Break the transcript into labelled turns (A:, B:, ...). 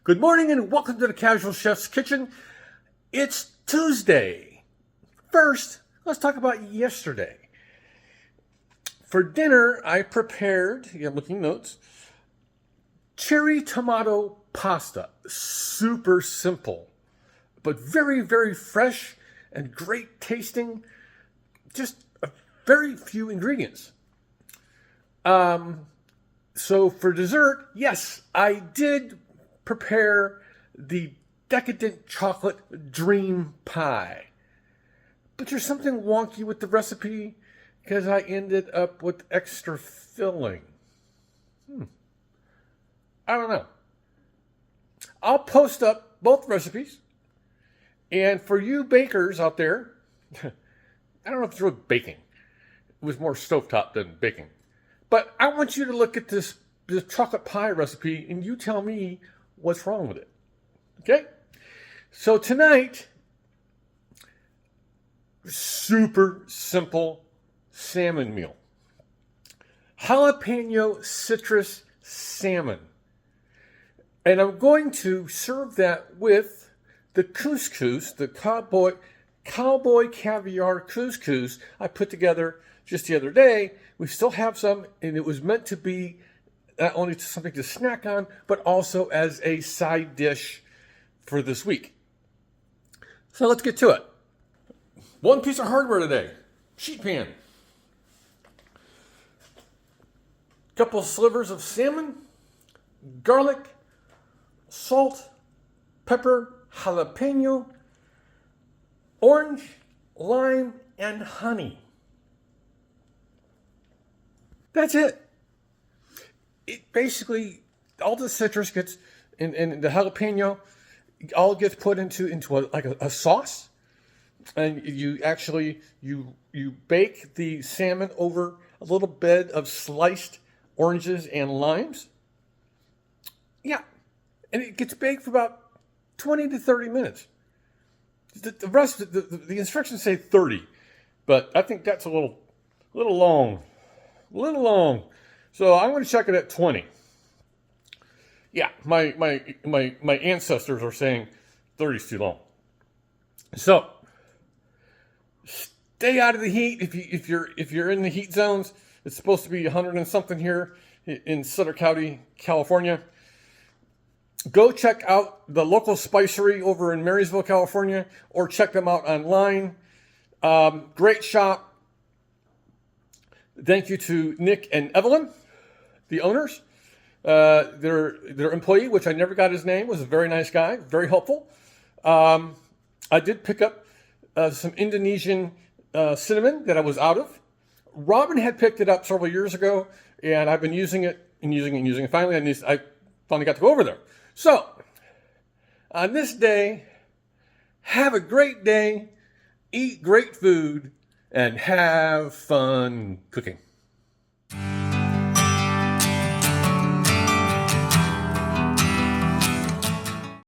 A: Good morning and welcome to the Casual Chef's Kitchen. It's Tuesday. First, let's talk about yesterday. For dinner, I prepared, looking notes, cherry tomato pasta. Super simple, but very, very fresh and great tasting. Just a very few ingredients. So for dessert, yes, I did prepare the decadent chocolate dream pie. But there's something wonky with the recipe because I ended up with extra filling. I don't know. I'll post up both recipes. And for you bakers out there, I don't know if it's really baking. It was more stovetop than baking. But I want you to look at this chocolate pie recipe and you tell me what's wrong with it. Okay? So tonight, super simple salmon meal. Jalapeno citrus salmon. And I'm going to serve that with the couscous, the cowboy caviar couscous I put together just the other day. We still have some, and it was meant to be not only something to snack on, but also as a side dish for this week. So let's get to it. One piece of hardware today, sheet pan. Couple slivers of salmon, garlic, salt, pepper, jalapeno, orange, lime, and honey. That's it. It basically, all the citrus gets, and the jalapeno, all gets put into a sauce. And you actually, you bake the salmon over a little bed of sliced oranges and limes. Yeah. And it gets baked for about 20 to 30 minutes. The rest, the instructions say 30, but I think that's a little long. A little long. So I'm going to check it at 20. Yeah, my ancestors are saying 30 is too long. So stay out of the heat if you're in the heat zones. It's supposed to be 100 and something here in Sutter County, California. Go check out the local spicery over in Marysville, California, or check them out online. Great shop. Thank you to Nick and Evelyn, the owners. Their employee, which I never got his name, was a very nice guy, very helpful. I did pick up some Indonesian cinnamon that I was out of. Robin had picked it up several years ago, and I've been using it. Finally, I finally got to go over there. So, on this day, have a great day, eat great food, and have fun cooking.